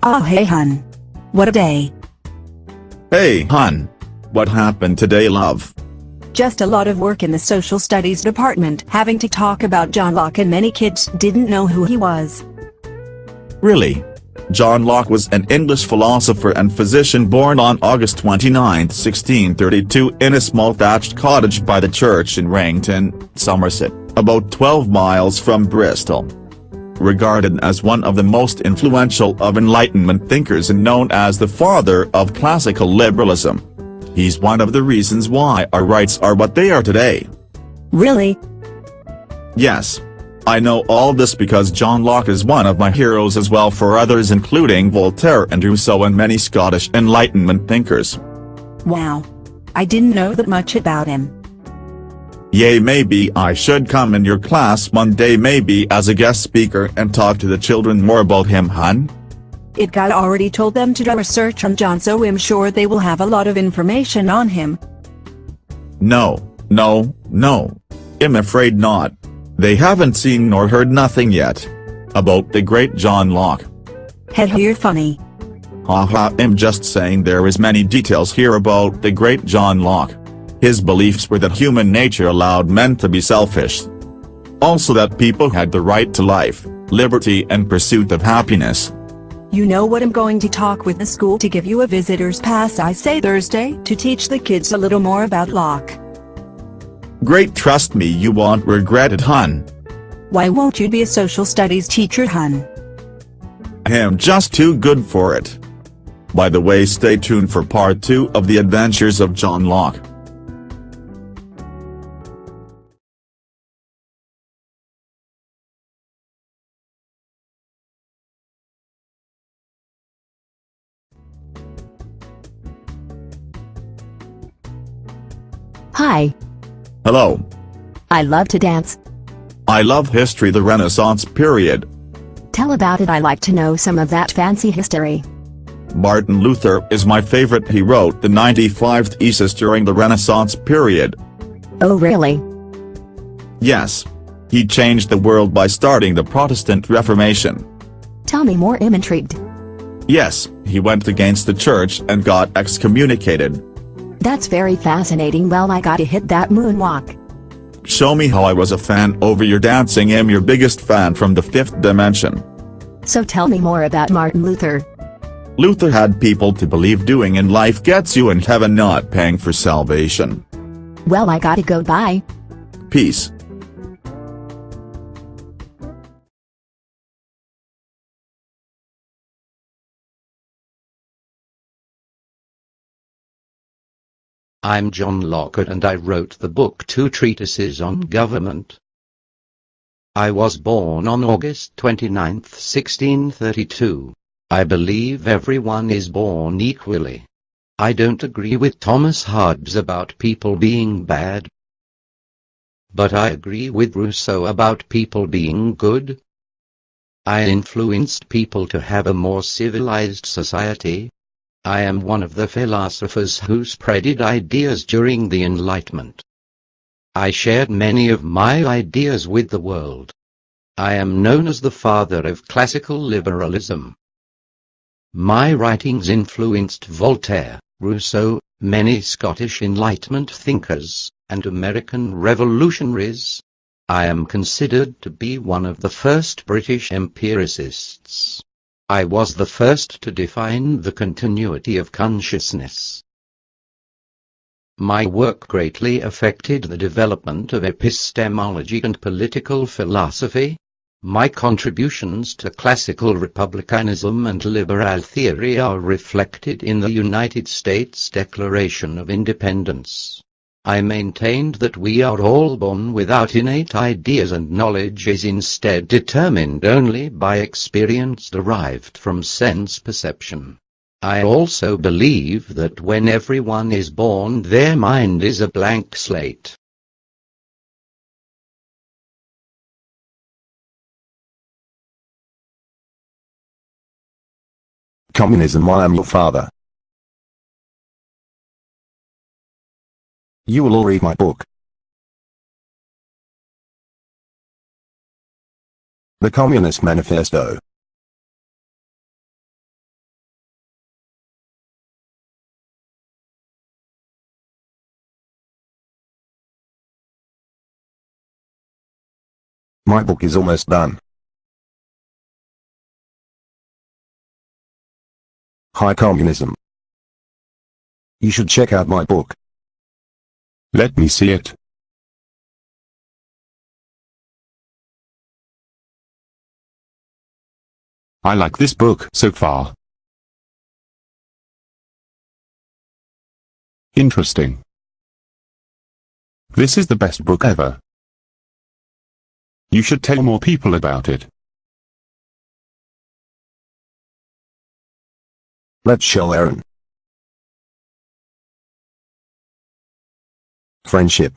Ah, hey hun. What a day. Hey, hun. What happened today, love? Just a lot of work in the social studies department, having to talk about John Locke, and many kids didn't know who he was. Really? John Locke was an English philosopher and physician born on August 29, 1632 in a small thatched cottage by the church in Raington, Somerset, about 12 miles from Bristol. Regarded as one of the most influential of Enlightenment thinkers and known as the father of classical liberalism, he's one of the reasons why our rights are what they are today. Really? Yes. I know all this because John Locke is one of my heroes, as well for others including Voltaire and Rousseau and many Scottish Enlightenment thinkers. Wow. I didn't know that much about him. Yay, maybe I should come in your class one day, maybe as a guest speaker, and talk to the children more about him, hun? It guy already told them to do research on John, so I'm sure they will have a lot of information on him. No. I'm afraid not. They haven't seen nor heard nothing yet about the great John Locke. Hey, you're funny. Haha, I'm just saying there is many details here about the great John Locke. His beliefs were that human nature allowed men to be selfish. Also that people had the right to life, liberty and pursuit of happiness. You know what, I'm going to talk with the school to give you a visitor's pass, I say Thursday, to teach the kids a little more about Locke. Great, trust me, you won't regret it, hun. Why won't you be a social studies teacher, hun? I'm just too good for it. By the way, stay tuned for part 2 of the adventures of John Locke. Hi. Hello. I love to dance. I love history, the Renaissance period. Tell about it, I like to know some of that fancy history. Martin Luther is my favorite. He wrote the 95 Theses during the Renaissance period. Oh really? Yes. He changed the world by starting the Protestant Reformation. Tell me more, I'm intrigued. Yes, he went against the church and got excommunicated. That's very fascinating. Well, I gotta hit that moonwalk. Show me how I was a fan over your dancing. I'm your biggest fan from the 5th dimension. So tell me more about Martin Luther. Luther had people to believe doing in life gets you in heaven, not paying for salvation. Well, I gotta go, bye. Peace. I'm John Locke and I wrote the book Two Treatises on Government. I was born on August 29, 1632. I believe everyone is born equally. I don't agree with Thomas Hobbes about people being bad. But I agree with Rousseau about people being good. I influenced people to have a more civilized society. I am one of the philosophers who spreaded ideas during the Enlightenment. I shared many of my ideas with the world. I am known as the father of classical liberalism. My writings influenced Voltaire, Rousseau, many Scottish Enlightenment thinkers, and American revolutionaries. I am considered to be one of the first British empiricists. I was the first to define the continuity of consciousness. My work greatly affected the development of epistemology and political philosophy. My contributions to classical republicanism and liberal theory are reflected in the United States Declaration of Independence. I maintained that we are all born without innate ideas and knowledge is instead determined only by experience derived from sense perception. I also believe that when everyone is born, their mind is a blank slate. Communism. I am your father. You will all read my book. The Communist Manifesto. My book is almost done. Hi Communism. You should check out my book. Let me see it. I like this book so far. Interesting. This is the best book ever. You should tell more people about it. Let's show Aaron. Friendship.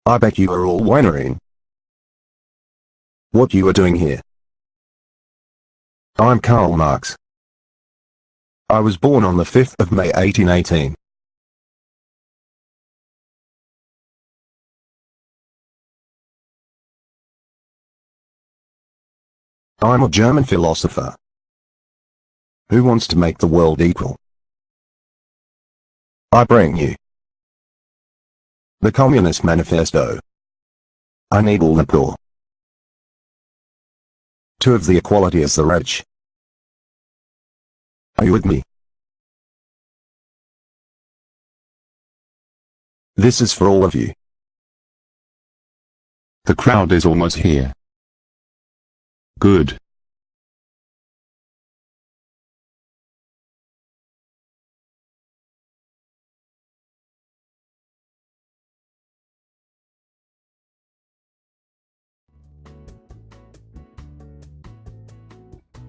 I bet you are all wondering what you are doing here. I'm Karl Marx. I was born on the 5th of May 1818. I'm a German philosopher who wants to make the world equal. I bring you the Communist Manifesto. I need all the poor to have the equality as the rich. Are you with me? This is for all of you. The crowd is almost here. Good.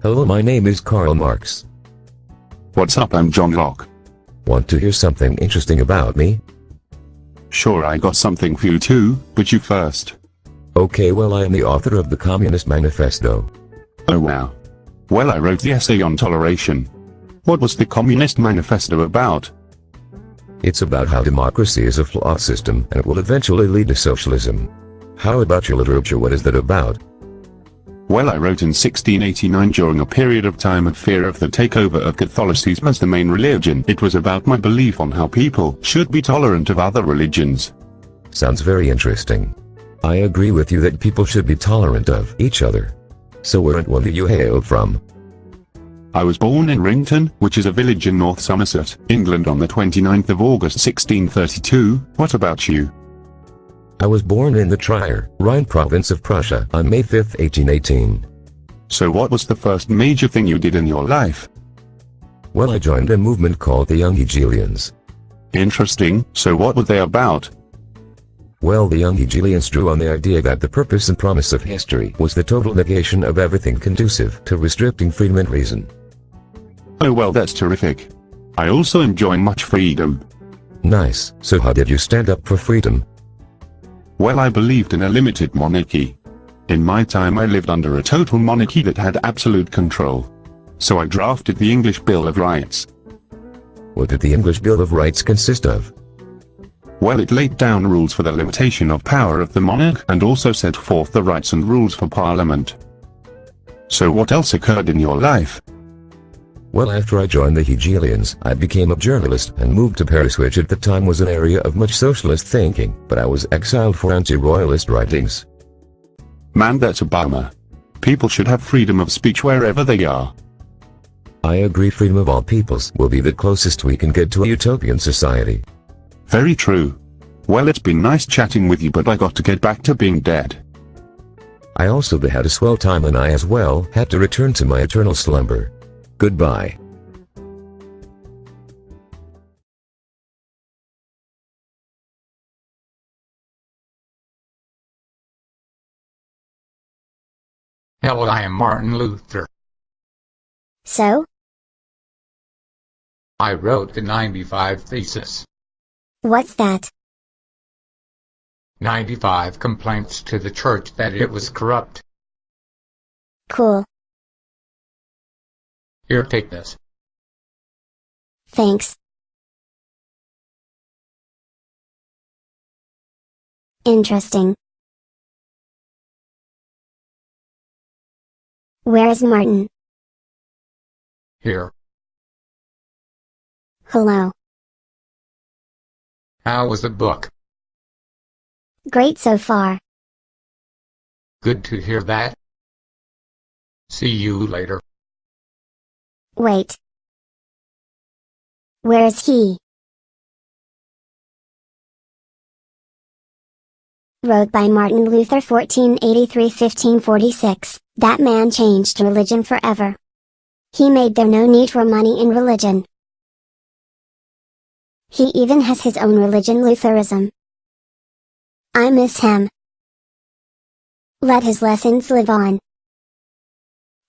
Hello, my name is Karl Marx. What's up, I'm John Locke. Want to hear something interesting about me? Sure, I got something for you too, but you first. Okay, well, I am the author of the Communist Manifesto. Oh wow. Well, I wrote the essay on toleration. What was the Communist Manifesto about? It's about how democracy is a flawed system and it will eventually lead to socialism. How about your literature? What is that about? Well, I wrote in 1689 during a period of time of fear of the takeover of Catholicism as the main religion. It was about my belief on how people should be tolerant of other religions. Sounds very interesting. I agree with you that people should be tolerant of each other. So where and when do you hail from? I was born in Rington, which is a village in North Somerset, England on the 29th of August 1632. What about you? I was born in the Trier, Rhine province of Prussia, on May 5, 1818. So what was the first major thing you did in your life? Well, I joined a movement called the Young Hegelians. Interesting, so what were they about? Well, the Young Hegelians drew on the idea that the purpose and promise of history was the total negation of everything conducive to restricting freedom and reason. Oh well, that's terrific. I also enjoy much freedom. Nice, so how did you stand up for freedom? Well, I believed in a limited monarchy. In my time I lived under a total monarchy that had absolute control. So I drafted the English Bill of Rights. What did the English Bill of Rights consist of? Well, it laid down rules for the limitation of power of the monarch and also set forth the rights and rules for Parliament. So what else occurred in your life? Well, after I joined the Hegelians, I became a journalist and moved to Paris, which at the time was an area of much socialist thinking, but I was exiled for anti-royalist writings. Man, that's a bummer. People should have freedom of speech wherever they are. I agree, freedom of all peoples will be the closest we can get to a utopian society. Very true. Well, it's been nice chatting with you, but I got to get back to being dead. I also had a swell time and I as well had to return to my eternal slumber. Goodbye. Hello, I am Martin Luther. So? I wrote the 95 Thesis. What's that? 95 complaints to the church that it was corrupt. Cool. Here, take this. Thanks. Interesting. Where is Martin? Here. Hello. How was the book? Great so far. Good to hear that. See you later. Wait. Where is he? Wrote by Martin Luther 1483–1546, that man changed religion forever. He made there no need for money in religion. He even has his own religion, Lutheranism. I miss him. Let his lessons live on.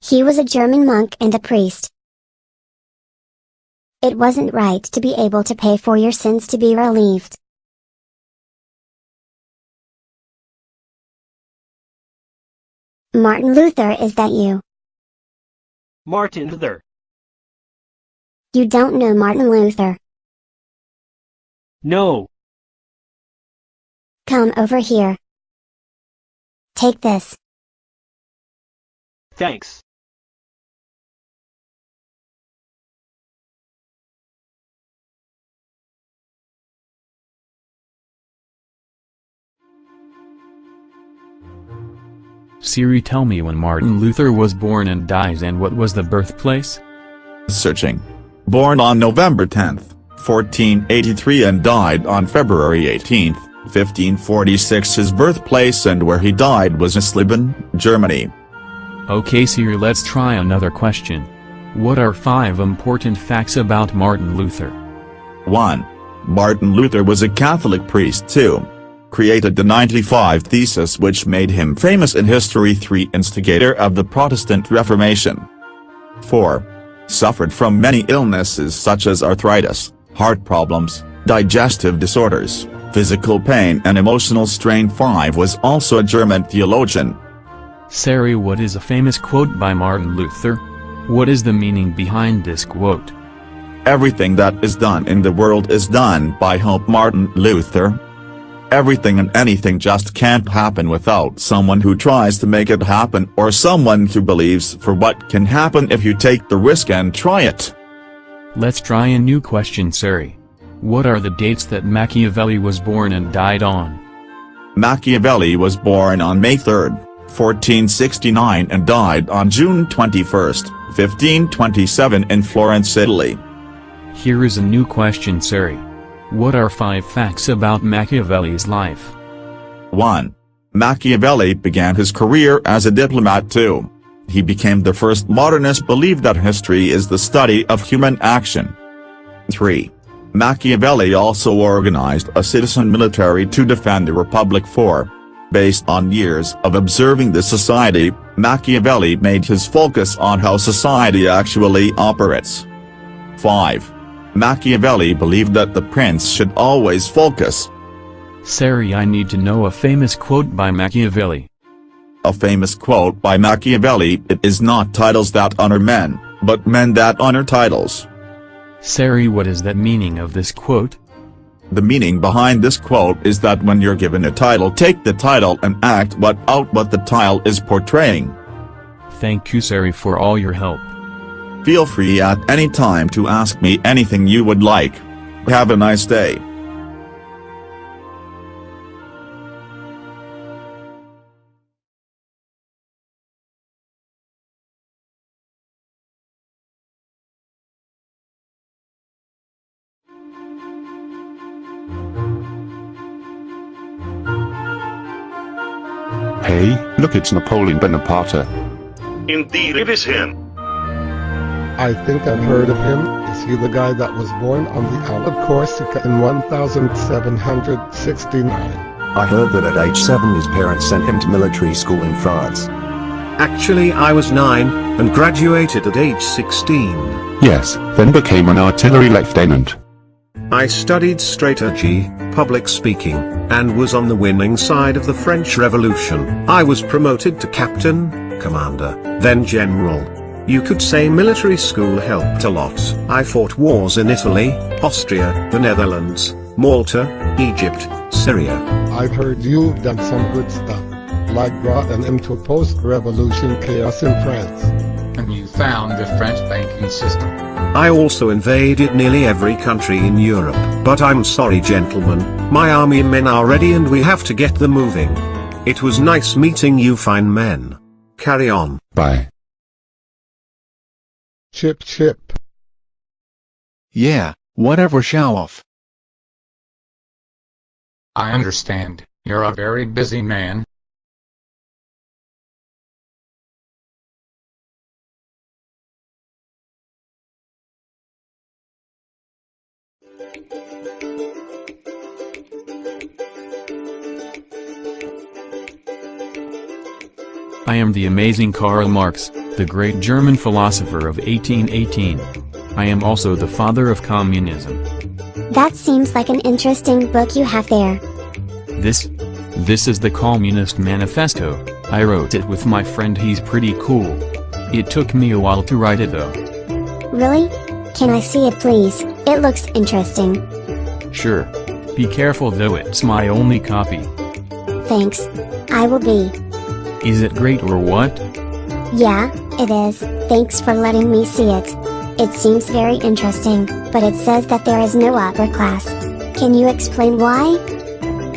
He was a German monk and a priest. It wasn't right to be able to pay for your sins to be relieved. Martin Luther, is that you? Martin Luther. You don't know Martin Luther. No. Come over here. Take this. Thanks. Siri, tell me when Martin Luther was born and dies and what was the birthplace? Searching. Born on November 10, 1483 and died on February 18, 1546. His birthplace and where he died was Eisleben, Germany. Okay Siri, let's try another question. What are 5 important facts about Martin Luther? 1. Martin Luther was a Catholic priest. 2. Created the 95 Thesis which made him famous in history. 3. Instigator of the Protestant Reformation. 4. Suffered from many illnesses such as arthritis, heart problems, digestive disorders, physical pain and emotional strain. 5. Was also a German theologian. Siri, what is a famous quote by Martin Luther? What is the meaning behind this quote? Everything that is done in the world is done by help. Martin Luther. Everything and anything just can't happen without someone who tries to make it happen, or someone who believes for what can happen if you take the risk and try it. Let's try a new question, Siri. What are the dates that Machiavelli was born and died on? Machiavelli was born on May 3, 1469 and died on June 21, 1527 in Florence, Italy. Here is a new question, Siri. What are 5 facts about Machiavelli's life? 1. Machiavelli began his career as a diplomat. 2. He became the first modernist, believed that history is the study of human action. 3. Machiavelli also organized a citizen military to defend the Republic. 4. Based on years of observing the society, Machiavelli made his focus on how society actually operates. 5. Machiavelli believed that the prince should always focus. Siri, I need to know a famous quote by Machiavelli. A famous quote by Machiavelli: "It is not titles that honor men, but men that honor titles." Siri, what is that meaning of this quote? The meaning behind this quote is that when you're given a title, take the title and act out what the title is portraying. Thank you, Siri, for all your help. Feel free at any time to ask me anything you would like. Have a nice day. Hey, look, it's Napoleon Bonaparte. Indeed, it is him. I think I've heard of him. Is he the guy that was born on the island of Corsica in 1769? I heard that at age 7 his parents sent him to military school in France. Actually, I was 9, and graduated at age 16. Yes, then became an artillery lieutenant. I studied strategy, public speaking, and was on the winning side of the French Revolution. I was promoted to captain, commander, then general. You could say military school helped a lot. I fought wars in Italy, Austria, the Netherlands, Malta, Egypt, Syria. I've heard you've done some good stuff, like brought an end to post-revolution chaos in France. and you found the French banking system. I also invaded nearly every country in Europe. But I'm sorry gentlemen, my army men are ready and we have to get them moving. It was nice meeting you fine men. Carry on. Bye. Chip chip. Yeah, whatever show off. I understand, you're a very busy man. I am the amazing Karl Marx, the great German philosopher of 1818. I am also the father of communism. That seems like an interesting book you have there. This is the Communist Manifesto. I wrote it with my friend, he's pretty cool. It took me a while to write it though. Really? Can I see it please? It looks interesting. Sure. Be careful though, it's my only copy. Thanks. I will be. Is it great or what? Yeah, it is. Thanks for letting me see it. It seems very interesting, but it says that there is no upper class. Can you explain why?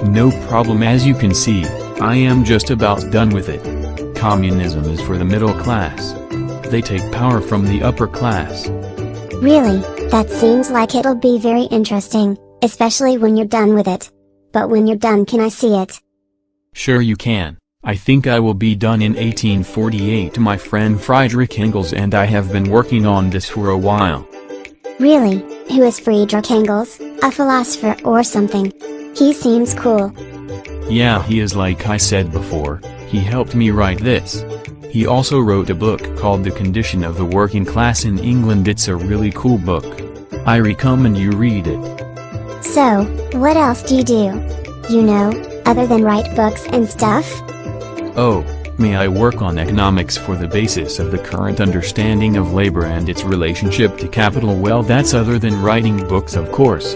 No problem. As you can see, I am just about done with it. Communism is for the middle class. They take power from the upper class. Really? That seems like it'll be very interesting, especially when you're done with it. But when you're done, can I see it? Sure you can. I think I will be done in 1848. My friend Friedrich Engels and I have been working on this for a while. Really? Who is Friedrich Engels? A philosopher or something? He seems cool. Yeah, he is, like I said before, he helped me write this. He also wrote a book called The Condition of the Working Class in England. It's a really cool book. I recommend you read it. So, what else do you do? You know, other than write books and stuff? Oh, may I work on economics for the basis of the current understanding of labor and its relationship to capital. Well, that's other than writing books, of course.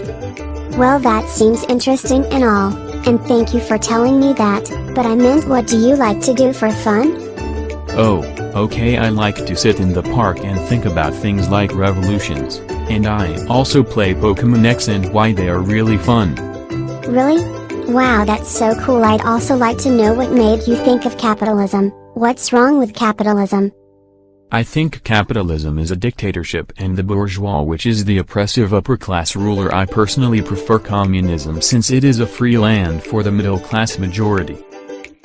Well, that seems interesting and all, and thank you for telling me that, but I meant, what do you like to do for fun? Oh, okay, I like to sit in the park and think about things like revolutions, and I also play Pokemon X and Y. They are really fun. Really? Wow, that's so cool. I'd also like to know what made you think of capitalism. What's wrong with capitalism? I think capitalism is a dictatorship and the bourgeois, which is the oppressive upper-class ruler. I personally prefer communism since it is a free land for the middle-class majority.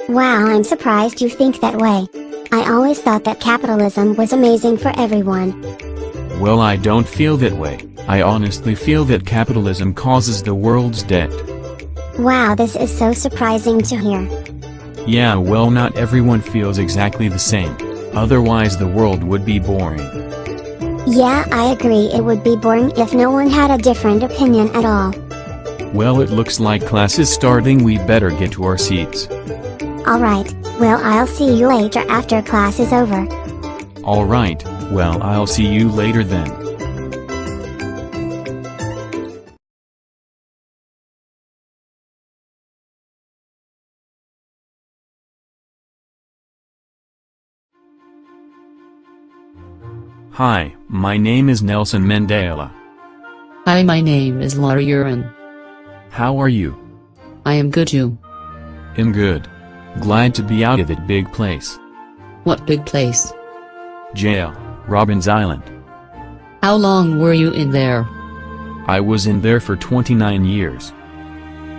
Wow, I'm surprised you think that way. I always thought that capitalism was amazing for everyone. Well, I don't feel that way. I honestly feel that capitalism causes the world's debt. Wow, this is so surprising to hear. Yeah, well, not everyone feels exactly the same. Otherwise the world would be boring. Yeah, I agree, it would be boring if no one had a different opinion at all. Well, it looks like class is starting. We better get to our seats. Alright, well, I'll see you later after class is over. Alright, well, I'll see you later then. Hi, my name is Nelson Mandela. Hi, my name is Laura Urin. How are you? I am good, you? I'm good. Glad to be out of that big place. What big place? Jail, Robbins Island. How long were you in there? I was in there for 29 years.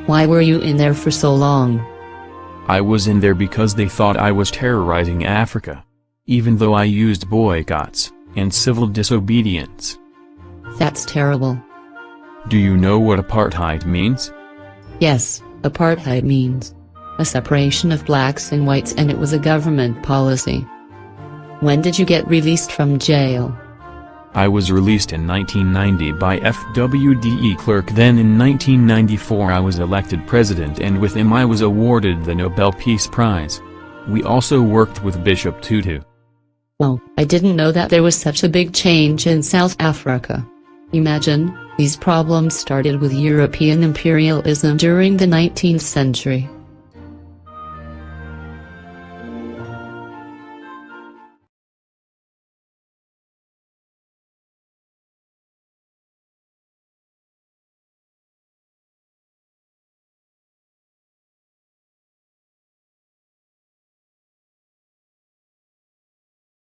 Why were you in there for so long? I was in there because they thought I was terrorizing Africa. Even though I used boycotts and civil disobedience. That's terrible. Do you know what apartheid means? Yes, apartheid means a separation of blacks and whites, and it was a government policy. When did you get released from jail? I was released in 1990 by FWDE clerk. Then in 1994 I was elected president, and with him I was awarded the Nobel Peace Prize. We also worked with Bishop Tutu. Well, I didn't know that there was such a big change in South Africa. Imagine, these problems started with European imperialism during the 19th century.